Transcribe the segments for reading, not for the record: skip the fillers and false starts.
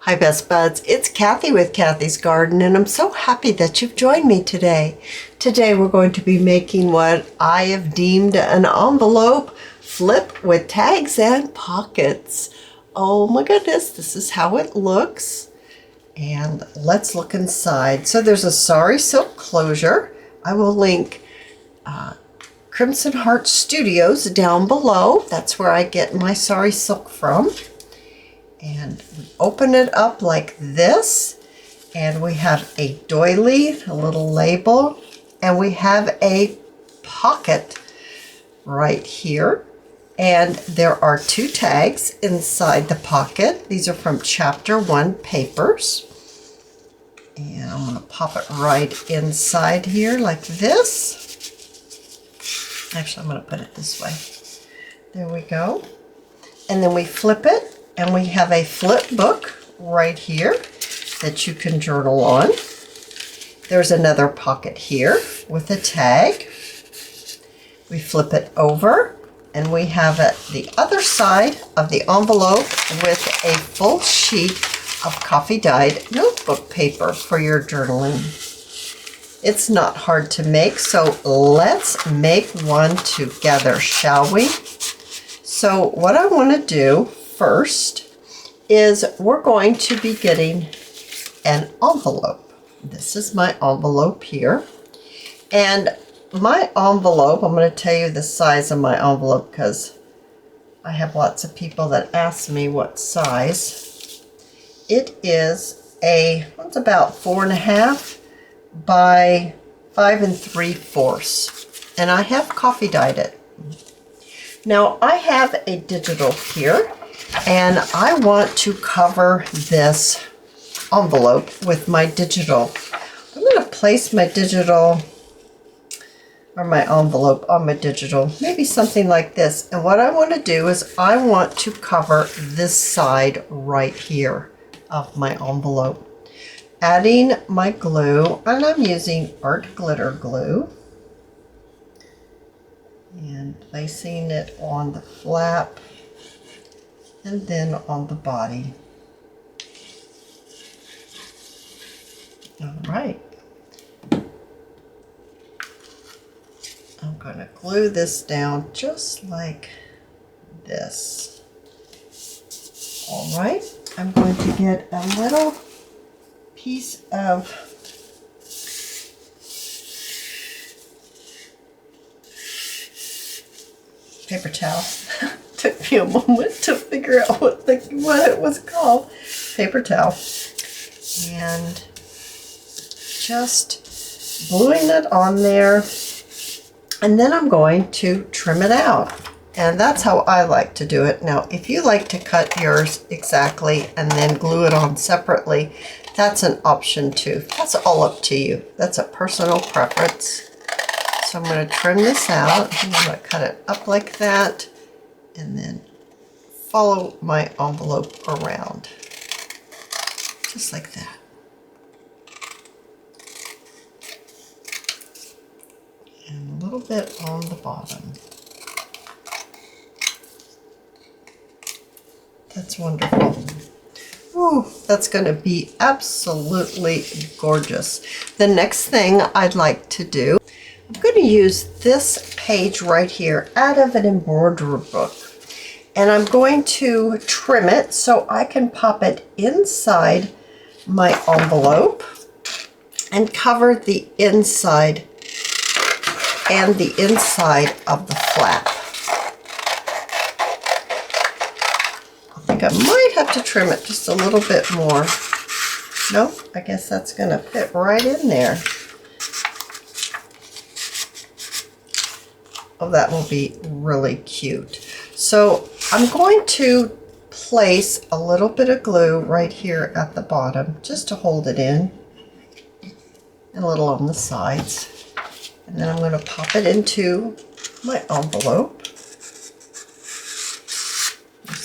Hi Best Buds, it's Cathy with Cathy's Garden, and I'm so happy that you've joined me today. Today we're going to be making what I have deemed an envelope flip with tags and pockets. Oh my goodness, this is how it looks. And let's look inside. So there's a Sari silk closure. I will link Crimson Heart Studios down below. That's where I get my Sari silk from. And we open it up like this, and we have a doily, a little label, and we have a pocket right here. And there are 2 tags inside the pocket. These are from Chapter 1 papers. And I'm going to pop it right inside here like this. Actually, I'm going to put it this way. There we go. And then we flip it. And we have a flip book right here that you can journal on. There's another pocket here with a tag. We flip it over, and we have it the other side of the envelope with a full sheet of coffee-dyed notebook paper for your journaling. It's not hard to make, so let's make one together, shall we? So what I want to do first is we're going to be getting an envelope. This is my envelope here. And my envelope, I'm going to tell you the size of my envelope because I have lots of people that ask me what size. It is it's about 4.5 by 5 3/4. And I have coffee dyed it. Now I have a digital here, and I want to cover this envelope with my digital. I'm going to place my digital or my envelope on my digital, maybe something like this. And what I want to do is I want to cover this side right here of my envelope. Adding my glue, and I'm using art glitter glue. And placing it on the flap and then on the body. All right. I'm going to glue this down just like this. All right. I'm going to get a little piece of paper towel. Took me a moment to figure out what it was called. Paper towel. And just gluing it on there. And then I'm going to trim it out. And that's how I like to do it. Now, if you like to cut yours exactly and then glue it on separately, that's an option too. That's all up to you. That's a personal preference. So I'm going to trim this out. I'm going to cut it up like that and then follow my envelope around. Just like that. And a little bit on the bottom. That's wonderful. Ooh, that's going to be absolutely gorgeous. The next thing I'd like to do, I'm going to use this page right here out of an embroidery book. And I'm going to trim it so I can pop it inside my envelope and cover the inside and the inside of the flap. I think I might have to trim it just a little bit more. Nope, I guess that's going to fit right in there. Oh, that will be really cute. So I'm going to place a little bit of glue right here at the bottom just to hold it in, and a little on the sides. And then I'm going to pop it into my envelope, just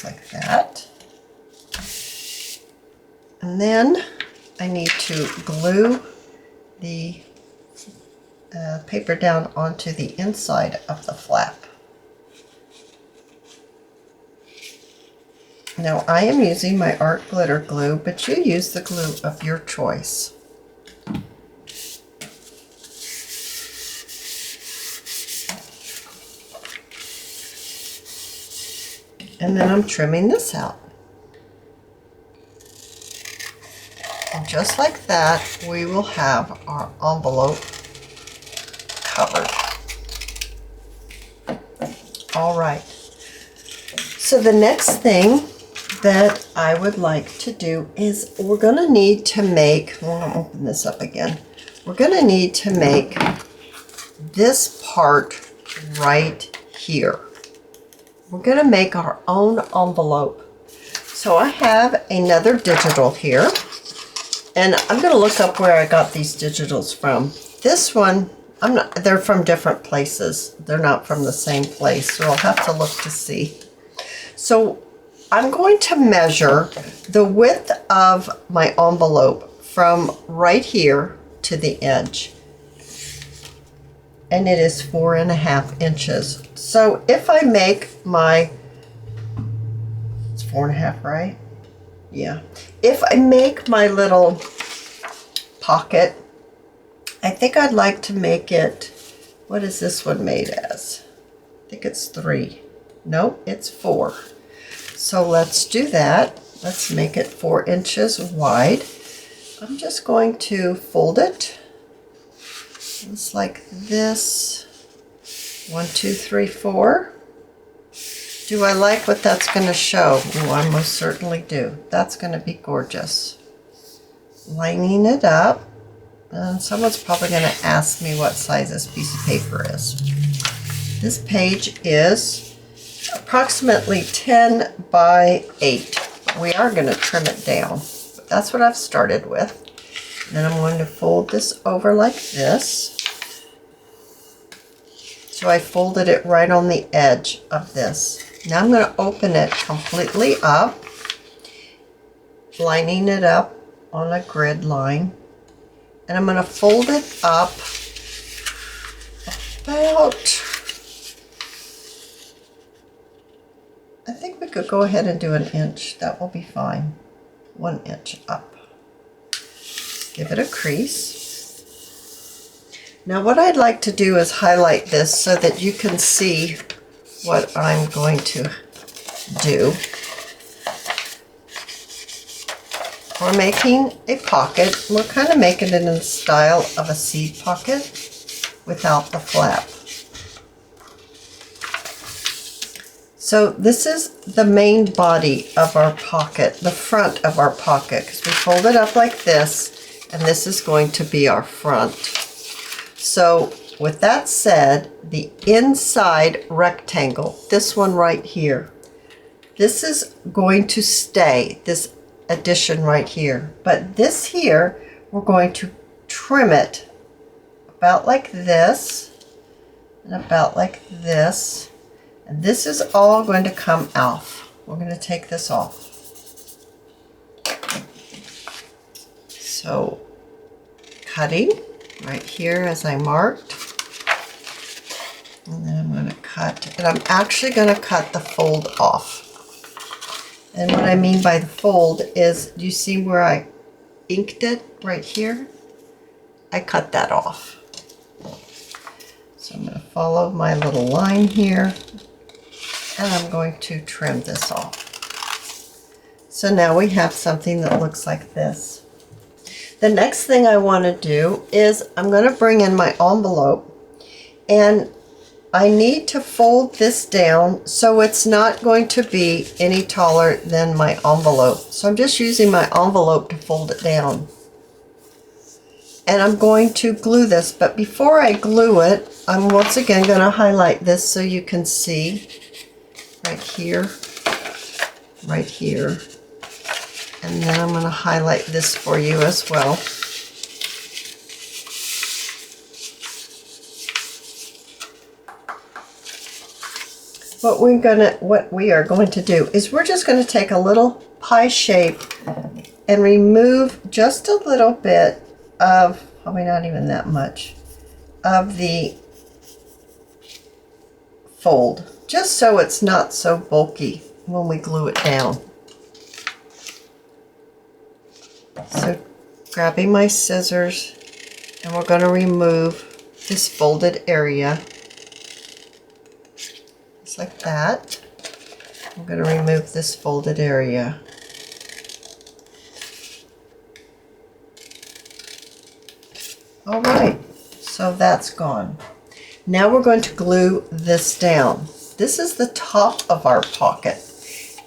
like that. And then I need to glue the paper down onto the inside of the flap. Now I am using my art glitter glue, but you use the glue of your choice. And then I'm trimming this out. And just like that, we will have our envelope covered. All right. So the next thing that I would like to do is we're going to need to make, well, I'll open this up again. We're going to need to make this part right here. We're going to make our own envelope. So I have another digital here, and I'm going to look up where I got these digitals from. This one, they're from different places. They're not from the same place, so I'll have to look to see. So I'm going to measure the width of my envelope from right here to the edge. And it is 4.5 inches. So if I make my, it's 4.5, right? Yeah. If I make my little pocket, I think I'd like to make it, what is this one made as? I think it's 3. No, it's 4. So let's do that. Let's make it 4 inches wide. I'm just going to fold it. It's like this. 1, 2, 3, 4. Do I like what that's going to show? Oh, I most certainly do. That's going to be gorgeous. Lining it up. And someone's probably going to ask me what size this piece of paper is. This page is approximately 10 by 8. We are going to trim it down, but that's what I've started with. Then I'm going to fold this over like this. So I folded it right on the edge of this. Now I'm going to open it completely up, lining it up on a grid line. And I'm going to fold it up about, I think we could go ahead and do 1 inch. That will be fine. 1 inch up. Give it a crease. Now what I'd like to do is highlight this so that you can see what I'm going to do. We're making a pocket. We're kind of making it in the style of a seed pocket without the flap. So this is the main body of our pocket, the front of our pocket, because we fold it up like this. And this is going to be our front. So with that said, the inside rectangle, this one right here, this is going to stay, this addition right here. But this here, we're going to trim it about like this and about like this. And this is all going to come off. We're going to take this off. So cutting right here as I marked, and then I'm going to cut, and I'm actually going to cut the fold off. And what I mean by the fold is, do you see where I inked it right here? I cut that off. So I'm going to follow my little line here, and I'm going to trim this off. So now we have something that looks like this. The next thing I want to do is I'm going to bring in my envelope, and I need to fold this down so it's not going to be any taller than my envelope. So I'm just using my envelope to fold it down. And I'm going to glue this, but before I glue it, I'm once again going to highlight this so you can see right here, right here. And then I'm going to highlight this for you as well. What we are going to do is we're just going to take a little pie shape and remove just a little bit of, probably not even that much, of the fold, just so it's not so bulky when we glue it down. So grabbing my scissors, and we're going to remove this folded area. Just like that. I'm going to remove this folded area. All right, so that's gone. Now we're going to glue this down. This is the top of our pocket.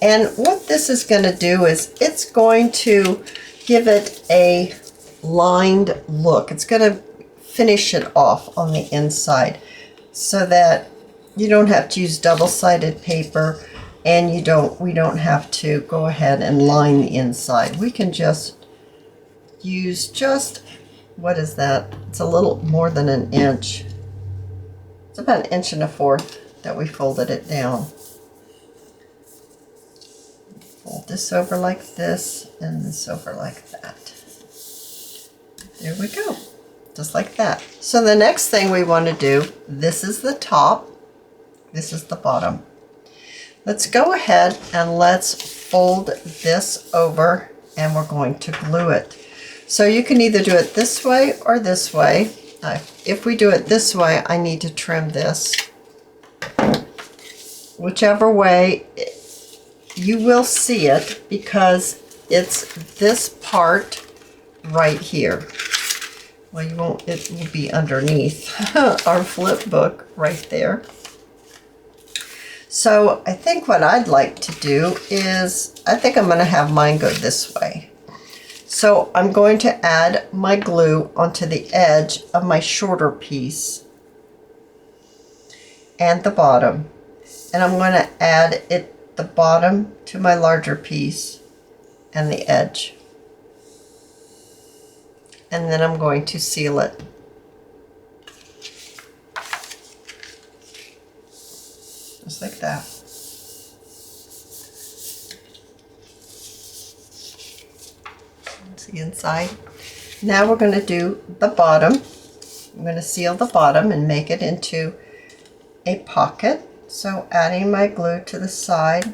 And what this is going to do is it's going to give it a lined look. It's going to finish it off on the inside so that you don't have to use double-sided paper, and we don't have to go ahead and line the inside. We can just use what is that? It's a little more than an inch. It's about 1.25 inches that we folded it down. Fold this over like this and this over like that. There we go. Just like that. So the next thing we want to do, this is the top, this is the bottom. Let's go ahead and let's fold this over, and we're going to glue it. So you can either do it this way or this way. If we do it this way, I need to trim this. Whichever way, you will see it because it's this part right here. Well, you won't, it will be underneath our flip book right there. So I think what I'd like to do is, I think I'm going to have mine go this way. So I'm going to add my glue onto the edge of my shorter piece and the bottom. And I'm going to add the bottom to my larger piece and the edge. And then I'm going to seal it. Just like that. That's the inside. Now we're going to do the bottom. I'm going to seal the bottom and make it into a pocket. So adding my glue to the side,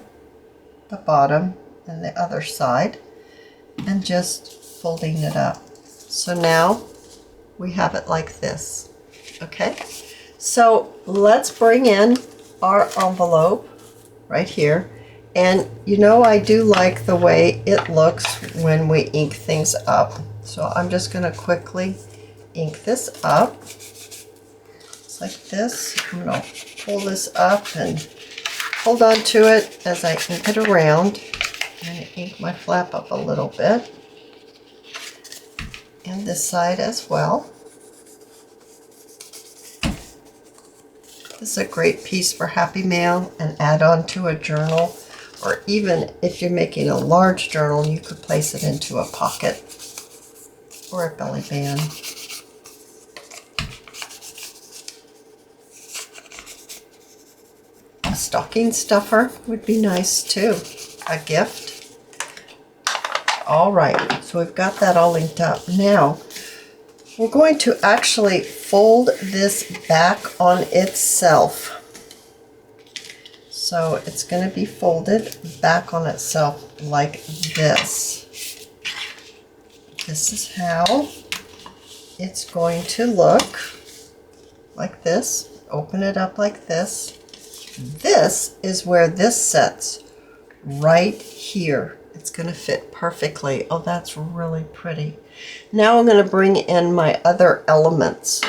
the bottom, and the other side, and just folding it up. So now we have it like this. Okay, so let's bring in our envelope right here. And you know, I do like the way it looks when we ink things up. So I'm just going to quickly ink this up. Just like this. I'm going to pull this up and hold on to it as I ink it around. I'm going to ink my flap up a little bit. And this side as well. This is a great piece for Happy Mail and add on to a journal, or even if you're making a large journal, you could place it into a pocket or a belly band. A stocking stuffer would be nice too, a gift. All right, so we've got that all inked up. Now, we're going to actually fold this back on itself. So it's going to be folded back on itself like this. This is how it's going to look, like this. Open it up like this. This is where this sets, right here. It's going to fit perfectly. Oh, that's really pretty. Now I'm going to bring in my other elements.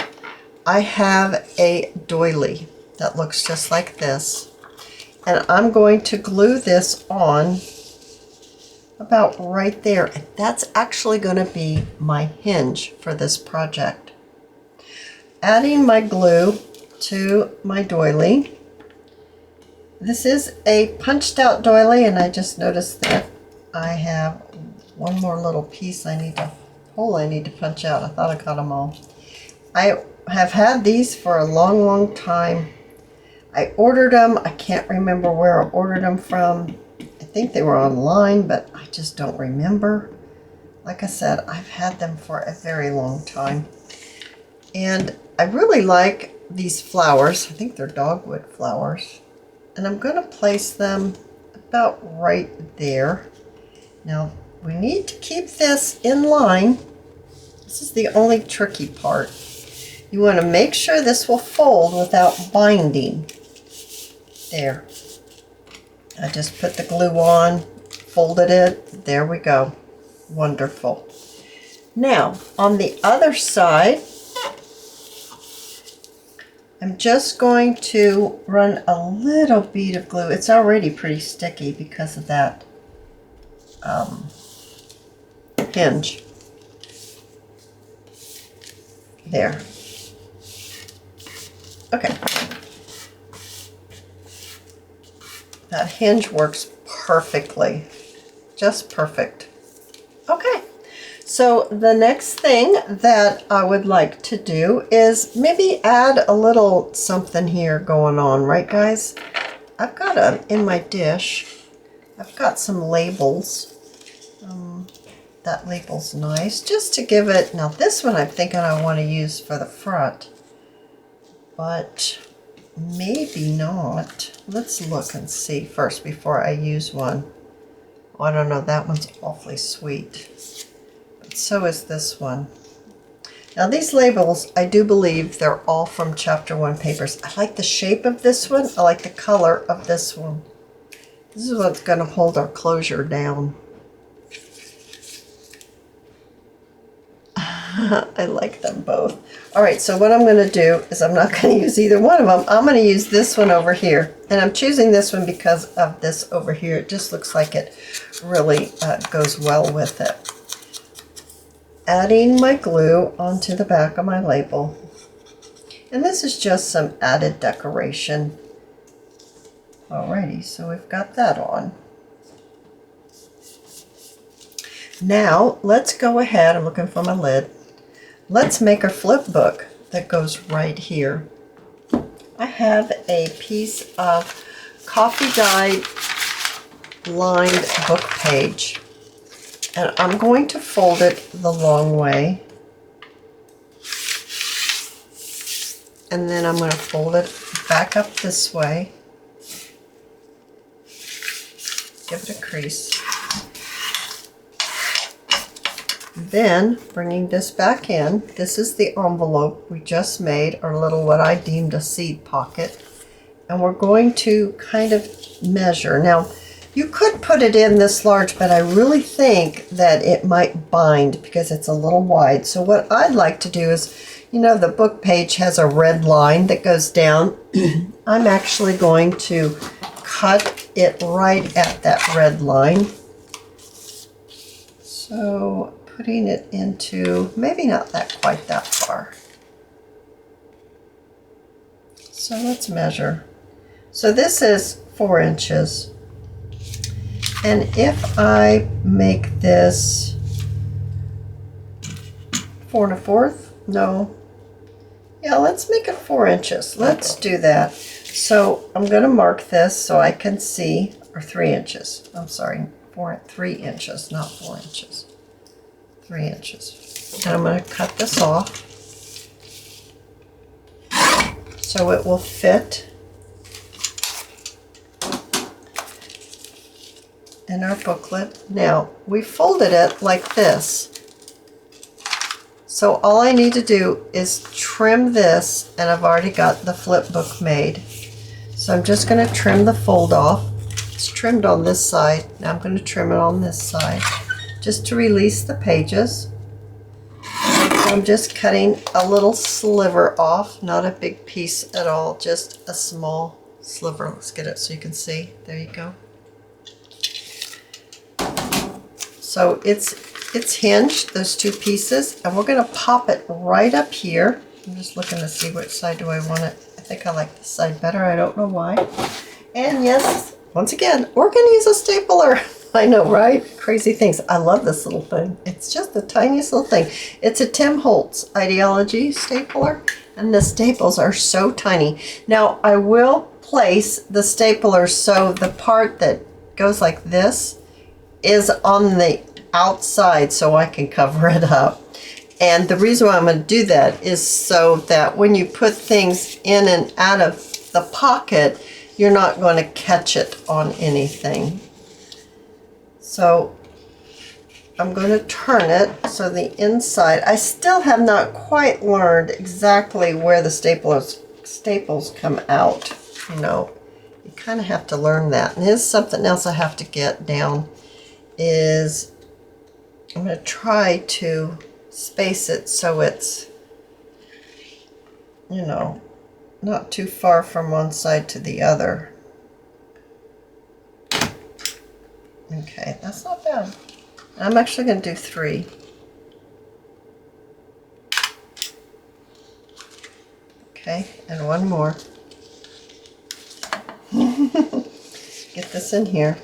I have a doily that looks just like this. And I'm going to glue this on about right there. And that's actually going to be my hinge for this project. Adding my glue to my doily. This is a punched out doily, and I just noticed that I have one more little piece I need to punch out. I thought I got them all. I have had these for a long, long time. I ordered them. I can't remember where I ordered them from. I think they were online, but I just don't remember. Like I said, I've had them for a very long time. And I really like these flowers. I think they're dogwood flowers. And I'm going to place them about right there. Now, we need to keep this in line. This is the only tricky part. You want to make sure this will fold without binding. There. I just put the glue on, folded it. There we go. Wonderful. Now, on the other side, I'm just going to run a little bead of glue. It's already pretty sticky because of that hinge. There. Okay. That hinge works perfectly. Just perfect. Okay. So the next thing that I would like to do is maybe add a little something here going on, right guys? I've got in my dish, I've got some labels. That label's nice, just to give it, now this one I'm thinking I want to use for the front, but maybe not. Let's look and see first before I use one. Oh, I don't know, that one's awfully sweet. But so is this one. Now these labels, I do believe they're all from Chapter 1 papers. I like the shape of this one. I like the color of this one. This is what's going to hold our closure down. I like them both. All right, so what I'm going to do is I'm not going to use either one of them. I'm going to use this one over here. And I'm choosing this one because of this over here. It just looks like it really goes well with it. Adding my glue onto the back of my label. And this is just some added decoration. Alrighty, so we've got that on. Now, let's go ahead, I'm looking for my lid. Let's make a flip book that goes right here. I have a piece of coffee dyed lined book page. And I'm going to fold it the long way. And then I'm going to fold it back up this way. Give it a crease. Then, bringing this back in, this is the envelope we just made, our little what I deemed a seed pocket. And we're going to kind of measure. Now, you could put it in this large, but I really think that it might bind because it's a little wide. So what I'd like to do is, you know, the book page has a red line that goes down. I'm actually going to cut it right at that red line. So putting it into, maybe not that quite that far. So let's measure. So this is 4 inches. And if I make this 4 1/4, no. Yeah, let's make it 4 inches. Let's do that. So I'm going to mark this so I can see, or 3 inches. I'm sorry, 3 inches, not 4 inches. 3 inches. And I'm going to cut this off so it will fit in our booklet. Now, we folded it like this. So all I need to do is trim this, and I've already got the flip book made. So I'm just going to trim the fold off. It's trimmed on this side. Now I'm going to trim it on this side just to release the pages. I'm just cutting a little sliver off, not a big piece at all, just a small sliver. Let's get it so you can see. There you go. So it's hinged, those two pieces, and we're going to pop it right up here. I'm just looking to see which side do I want it. I think I like this side better. I don't know why. And yes, once again, we're going to use a stapler. I know, right? Crazy things. I love this little thing. It's just the tiniest little thing. It's a Tim Holtz Ideology stapler, and the staples are so tiny. Now, I will place the stapler so the part that goes like this is on the outside so I can cover it up. And the reason why I'm going to do that is so that when you put things in and out of the pocket, you're not going to catch it on anything. So I'm going to turn it so the inside, I still have not quite learned exactly where the staples come out. You know, you kind of have to learn that. And here's something else I have to get down is I'm going to try to space it so it's, you know, not too far from one side to the other. Okay, that's not bad. I'm actually going to do 3. Okay, and one more. Get this in here.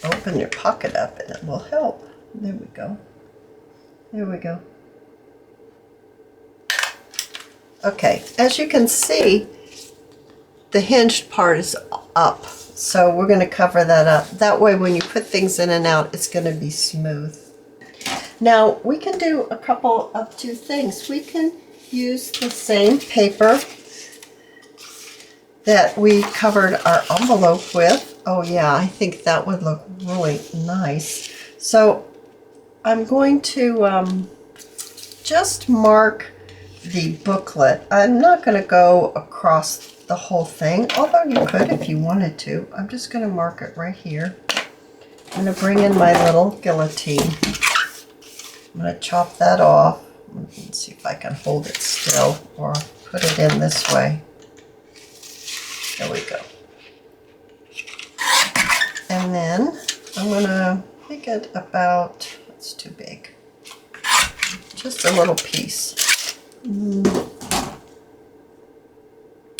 Open your pocket up and it will help. There we go. There we go. Okay, as you can see, the hinged part is up. So we're going to cover that up. That way when you put things in and out, it's going to be smooth. Now we can do a couple of 2 things. We can use the same paper that we covered our envelope with. Oh yeah, I think that would look really nice. So I'm going to just mark the booklet. I'm not going to go across the whole thing, although you could if you wanted to. I'm just going to mark it right here. I'm going to bring in my little guillotine. I'm going to chop that off. Let's see if I can hold it still or put it in this way. There we go. And then I'm going to make it about, that's too big, just a little piece.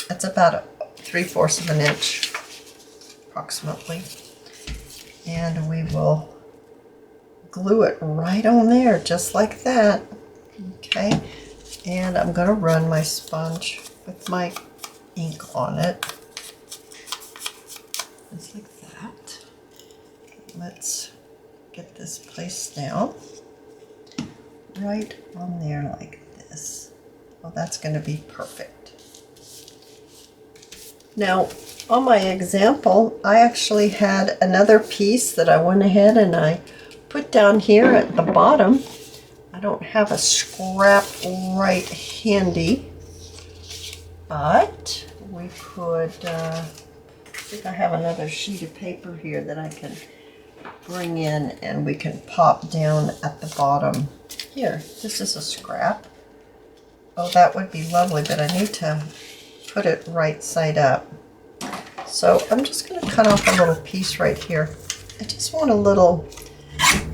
It's about 3/4 of an inch, approximately. And we will glue it right on there, just like that. Okay, and I'm going to run my sponge with my ink on it. Just like that. Let's get this placed down right on there like this. Well, that's going to be perfect. Now, on my example, I actually had another piece that I went ahead and I put down here at the bottom. I don't have a scrap right handy, but we could, I think I have another sheet of paper here that I can bring in and we can pop down at the bottom. Here, this is a scrap. Oh, that would be lovely, but I need to put it right side up. So I'm just going to cut off a little piece right here. I just want a little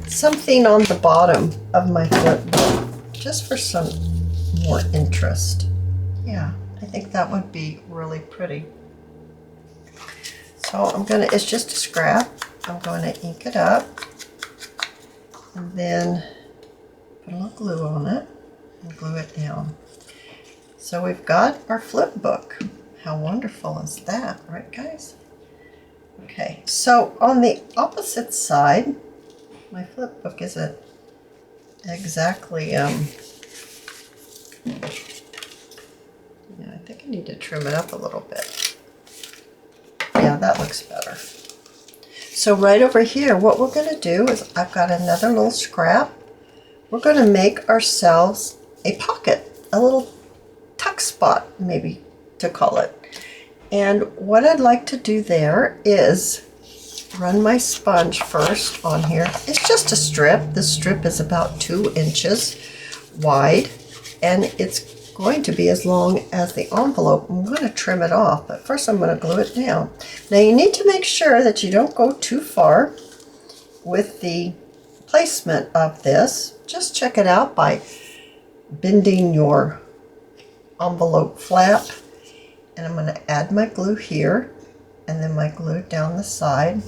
something on the bottom of my flipbook, just for some more interest. Yeah, I think that would be really pretty. So I'm going to, it's just a scrap. I'm going to ink it up and then put a little glue on it and glue it down. So we've got our flipbook. How wonderful is that, right guys? Okay, so on the opposite side, my flipbook isn't exactly, yeah, I think I need to trim it up a little bit. Yeah, that looks better. So right over here, what we're going to do is I've got another little scrap. We're going to make ourselves a pocket, a little tuck spot, maybe to call it. And what I'd like to do there is run my sponge first on here. It's just a strip. This strip is about 2 inches wide, and it's going to be as long as the envelope. I'm going to trim it off, but first I'm going to glue it down. Now you need to make sure that you don't go too far with the placement of this. Just check it out by bending your envelope flap. And I'm going to add my glue here and then my glue down the side.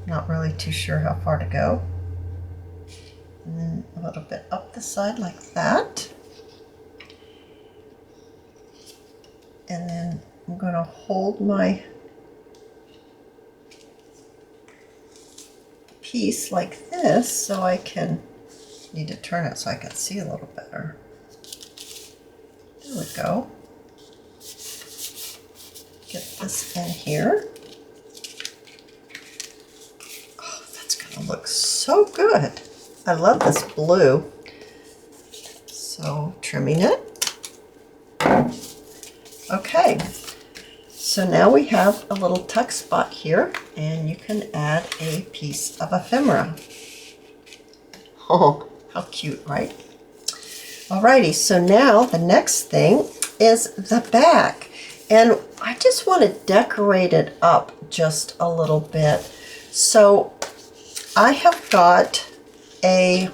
Not really too sure how far to go. And then a little bit up the side like that. And then I'm going to hold my piece like this so I can, need to turn it so I can see a little better. There we go. get this in here. Oh, that's gonna look so good. I love this blue. So trimming it. Okay, so now we have a little tuck spot here, and you can add a piece of ephemera. Oh, how cute, right? Alrighty, so now the next thing is the back. And I just want to decorate it up just a little bit. So I have got a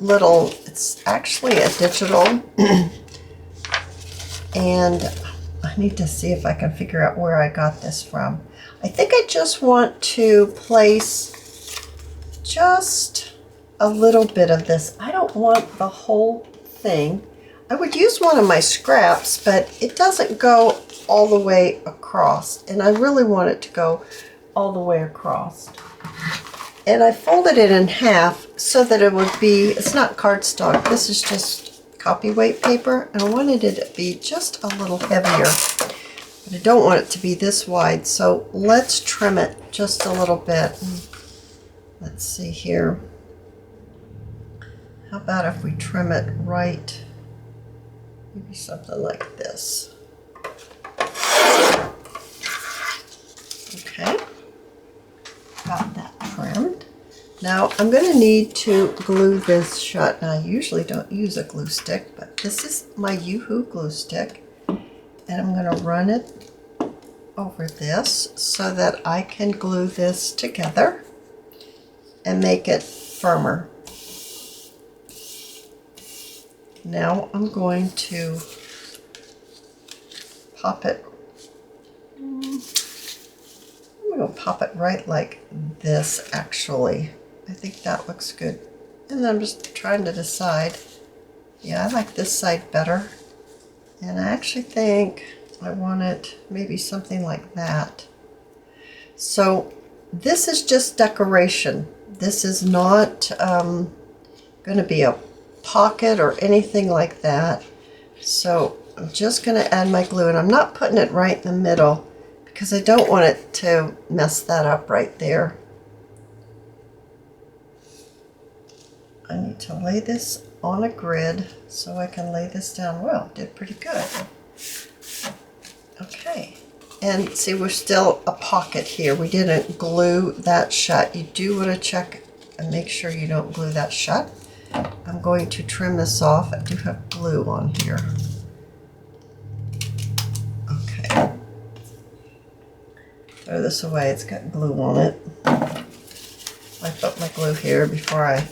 little, it's actually a digital, and I need to see if I can figure out where I got this from. I think I just want to place just a little bit of this. I don't want the whole thing. I would use one of my scraps, but it doesn't go all the way across, and I really want it to go all the way across. And I folded it in half so that it would be, it's not cardstock, this is just copy weight paper, and I wanted it to be just a little heavier. But I don't want it to be this wide, so let's trim it just a little bit. Let's see here. How about if we trim it right, maybe something like this. Okay, got that trimmed. Now I'm going to need to glue this shut. Now I usually don't use a glue stick, but this is my Yoo-Hoo glue stick, and I'm going to run it over this so that I can glue this together and make it firmer. Now I'm going to pop it, I'm going to pop it right like this actually. I think that looks good. And then I'm just trying to decide, yeah, I like this side better. And I actually think I want it maybe something like that. So this is just decoration. This is not going to be a pocket or anything like that. So I'm just going to add my glue, and I'm not putting it right in the middle because I don't want it to mess that up right there. I need to lay this on a grid so I can lay this down. Well, did pretty good. Okay, and see, we're still a pocket here. We didn't glue that shut. You do want to check and make sure you don't glue that shut. I'm going to trim this off. I do have glue on here. Okay. Throw this away. It's got glue on it. I put my glue here before I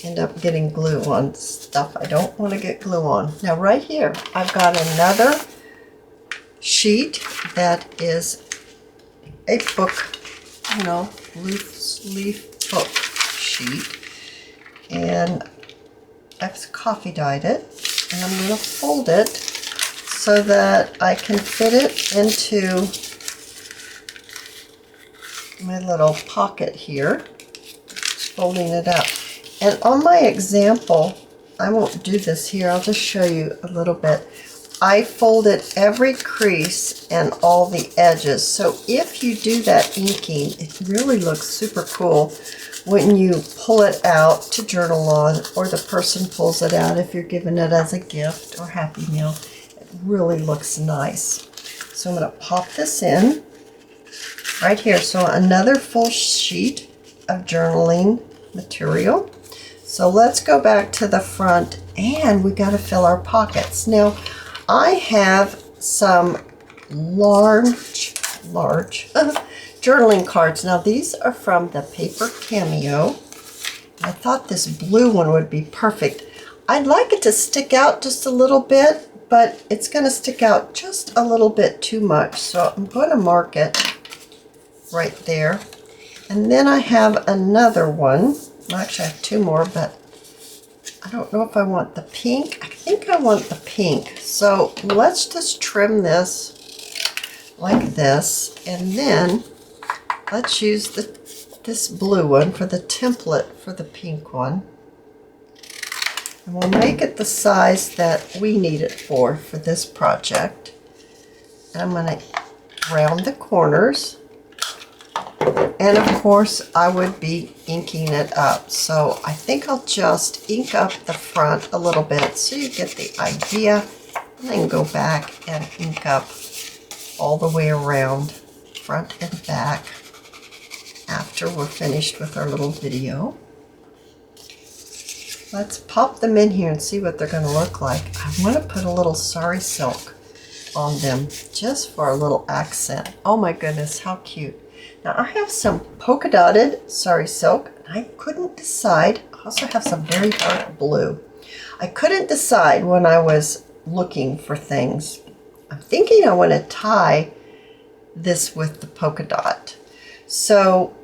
end up getting glue on stuff I don't want to get glue on. Now right here, I've got another sheet that is a book, you know, loose leaf book sheet. And I've coffee dyed it, and I'm going to fold it so that I can fit it into my little pocket here, folding it up. And on my example, I won't do this here, I'll just show you a little bit. I folded every crease and all the edges. So if you do that inking, it really looks super cool when you pull it out to journal on, or the person pulls it out if you're giving it as a gift or Happy Meal. It really looks nice. So I'm going to pop this in right here. So another full sheet of journaling material. So let's go back to the front, and we got to fill our pockets. Now I have some large journaling cards. Now these are from the Paper Cameo. I thought this blue one would be perfect. I'd like it to stick out just a little bit, but it's going to stick out just a little bit too much. So I'm going to mark it right there. And then I have another one. Well, actually I have two more, but I don't know if I want the pink. I think I want the pink. So let's just trim this like this, and then let's use this blue one for the template for the pink one. And we'll make it the size that we need it for this project. And I'm going to round the corners. And of course, I would be inking it up. So I think I'll just ink up the front a little bit so you get the idea. And then go back and ink up all the way around, front and back, after we're finished with our little video. Let's pop them in here and see what they're going to look like. I want to put a little Sari silk on them just for a little accent. Oh my goodness, how cute. Now I have some polka dotted Sari silk, and I couldn't decide. I also have some very dark blue. I couldn't decide when I was looking for things. I'm thinking I want to tie this with the polka dot. So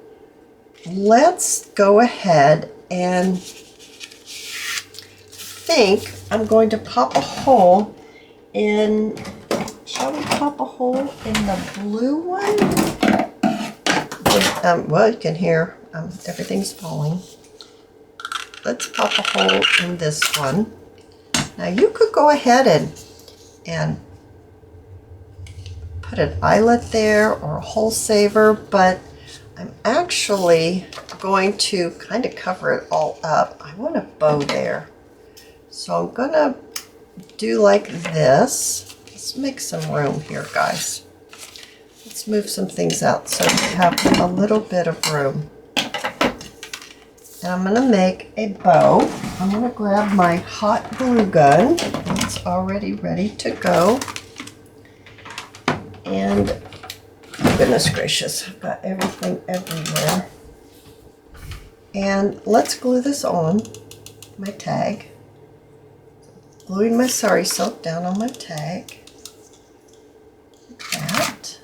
let's go ahead and think I'm going to pop a hole in, shall we pop a hole in the blue one? Well, you can hear everything's falling. Let's pop a hole in this one. Now you could go ahead and put an eyelet there or a hole saver, but I'm actually going to kind of cover it all up. I want a bow there. So I'm gonna do like this. Let's make some room here, guys. Let's move some things out so we have a little bit of room. And I'm gonna make a bow. I'm gonna grab my hot glue gun. It's already ready to go. And oh goodness gracious, I've got everything everywhere. And let's glue this on my tag. Gluing my Sari silk down on my tag, like that.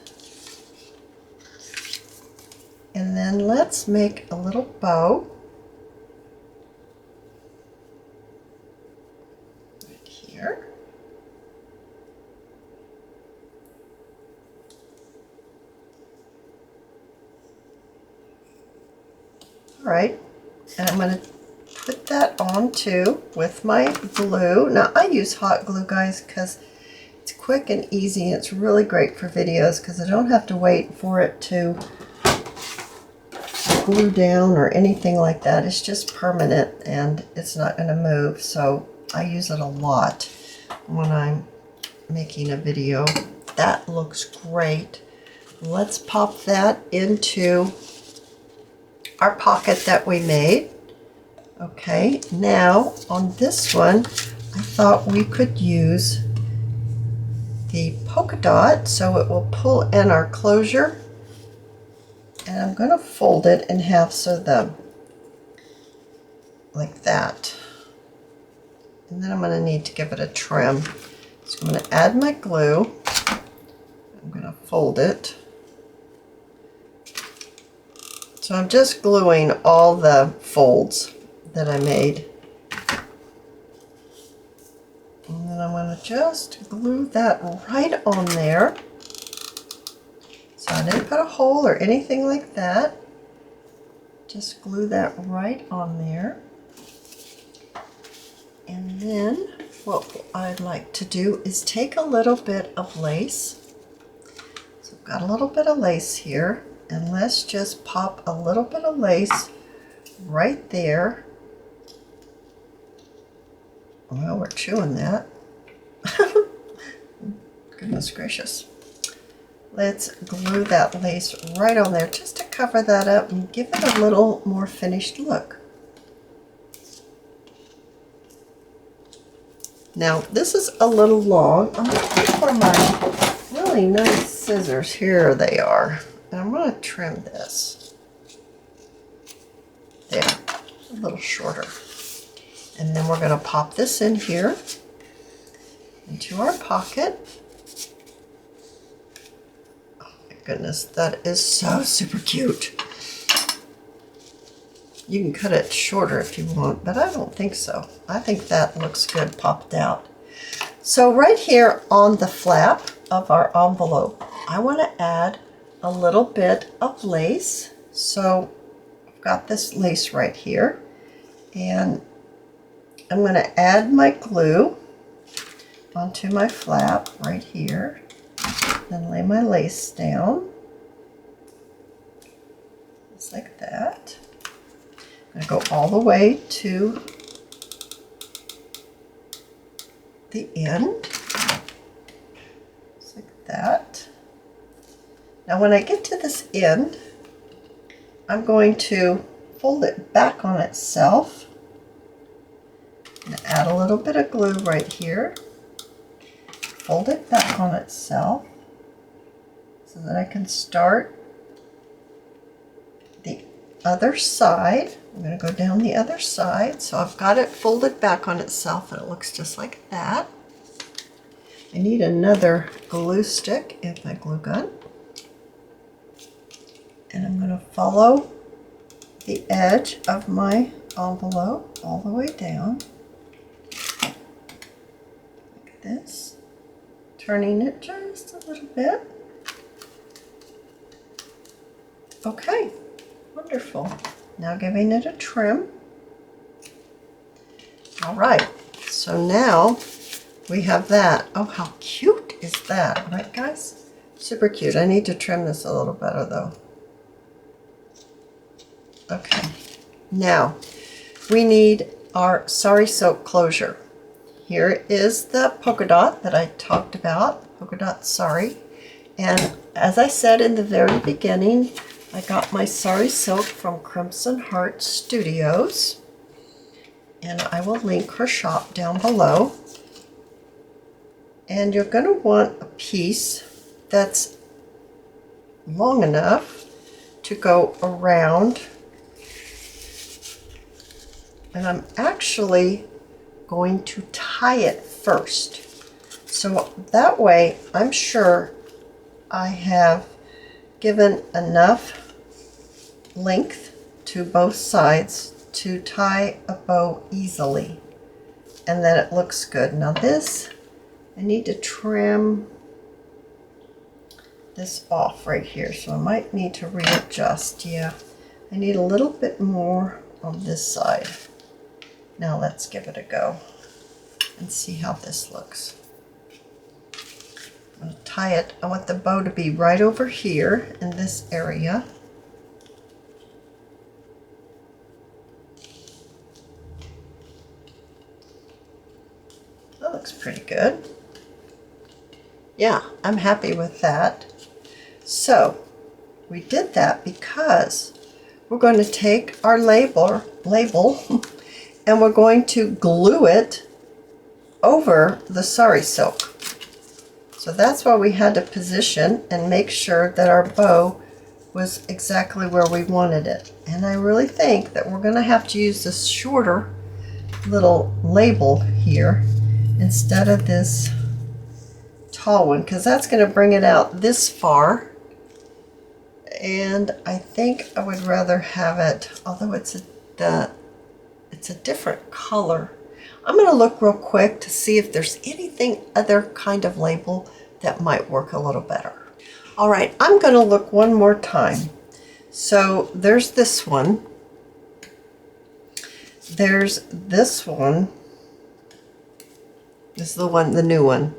And then let's make a little bow right here. All right, and I'm going to put that on too with my glue. Now I use hot glue, guys, because it's quick and easy. It's really great for videos because I don't have to wait for it to glue down or anything like that. It's just permanent and it's not going to move. So I use it a lot when I'm making a video. That looks great. Let's pop that into our pocket that we made. Okay, now on this one, I thought we could use the polka dot so it will pull in our closure. And I'm going to fold it in half so like that. And then I'm going to need to give it a trim. So I'm going to add my glue. I'm going to fold it. So I'm just gluing all the folds that I made. And then I'm going to just glue that right on there. So I didn't put a hole or anything like that. Just glue that right on there. And then what I'd like to do is take a little bit of lace. So I've got a little bit of lace here, and let's just pop a little bit of lace right there. Well, we're chewing that. Goodness gracious. Let's glue that lace right on there just to cover that up and give it a little more finished look. Now, this is a little long. I'm going to take one of my really nice scissors. Here they are. And I'm going to trim this. There, a little shorter. And then we're going to pop this in here into our pocket. Oh my goodness, that is so super cute. You can cut it shorter if you want, but I don't think so. I think that looks good popped out. So right here on the flap of our envelope, I want to add a little bit of lace. So I've got this lace right here, and I'm going to add my glue onto my flap right here. Then lay my lace down, just like that. I'm going to go all the way to the end, just like that. Now when I get to this end, I'm going to fold it back on itself and add a little bit of glue right here. Fold it back on itself so that I can start the other side. I'm going to go down the other side. So I've got it folded back on itself and it looks just like that. I need another glue stick in my glue gun. And I'm going to follow the edge of my envelope all the way down, like this, turning it just a little bit. Okay, wonderful. Now giving it a trim. All right, so now we have that. Oh, how cute is that, right guys? Super cute. I need to trim this a little better though. Okay, now we need our Sari silk closure. Here is the polka dot that I talked about, polka dot Sari. And as I said in the very beginning, I got my Sari silk from Crimson Heart Studios. And I will link her shop down below. And you're going to want a piece that's long enough to go around. And I'm actually going to tie it first. So that way I'm sure I have given enough length to both sides to tie a bow easily. And then it looks good. Now this, I need to trim this off right here. So I might need to readjust. Yeah, I need a little bit more on this side. Now let's give it a go and see how this looks. I'm going to tie it. I want the bow to be right over here in this area. That looks pretty good. Yeah, I'm happy with that. So we did that because we're going to take our label and we're going to glue it over the Sari silk. So that's why we had to position and make sure that our bow was exactly where we wanted it. And I really think that we're going to have to use this shorter little label here instead of this tall one, because that's going to bring it out this far. And I think I would rather have it, although it's a different color. I'm going to look real quick to see if there's anything other kind of label that might work a little better. All right, I'm going to look one more time. So there's this one. There's this one. This is the new one.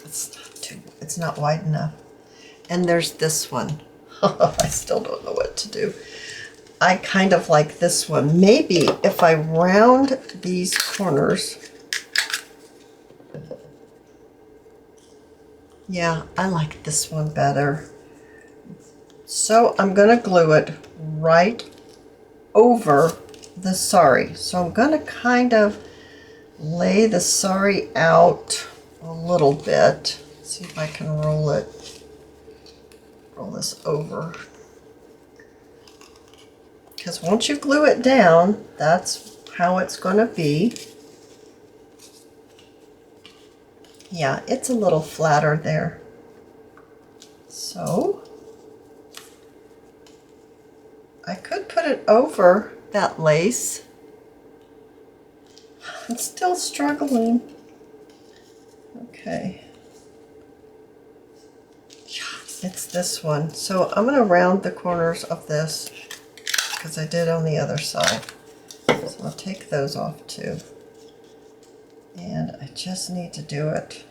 It's not wide enough. And there's this one. I still don't know what to do. I kind of like this one. Maybe if I round these corners. Yeah, I like this one better. So I'm going to glue it right over the Sari. So I'm going to kind of lay the Sari out a little bit. See if I can roll this over. Because once you glue it down, that's how it's going to be. Yeah, it's a little flatter there. So I could put it over that lace. I'm still struggling. Okay. Yeah, it's this one. So I'm going to round the corners of this because I did on the other side. So I'll take those off too. And I just need to do it.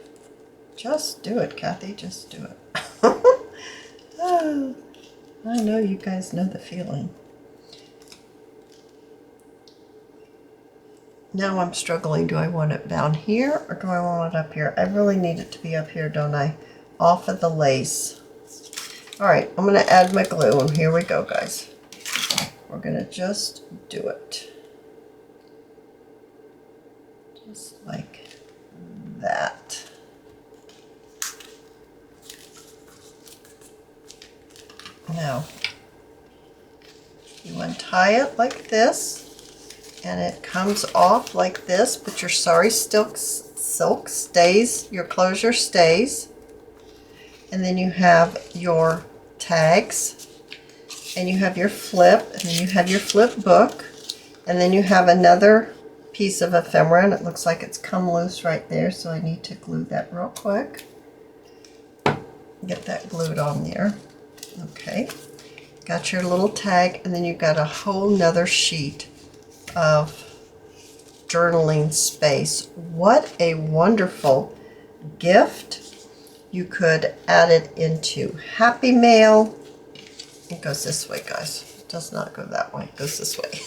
Just do it, Cathy, just do it. I know you guys know the feeling. Now I'm struggling. Do I want it down here or do I want it up here? I really need it to be up here, don't I? Off of the lace. All right, I'm going to add my glue, and here we go, guys. We're going to just do it. Just like that. Now, you untie it like this. And it comes off like this, but your Sari silk stays, your closure stays. And then you have your tags, and you have your flip, and then you have your flip book, and then you have another piece of ephemera, and it looks like it's come loose right there, so I need to glue that real quick. Get that glued on there. Okay, got your little tag, and then you've got a whole nother sheet of journaling space. What a wonderful gift. You could add it into Happy Mail. It goes this way, guys. It does not go that way. It goes this way.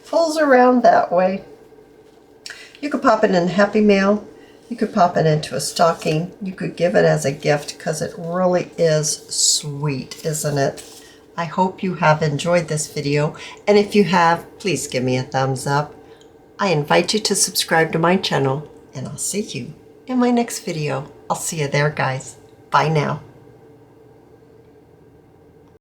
Pulls around that way. You could pop it in Happy Mail. You could pop it into a stocking. You could give it as a gift because it really is sweet, isn't it? I hope you have enjoyed this video, and if you have, please give me a thumbs up. I invite you to subscribe to my channel, and I'll see you in my next video. I'll see you there, guys. Bye now.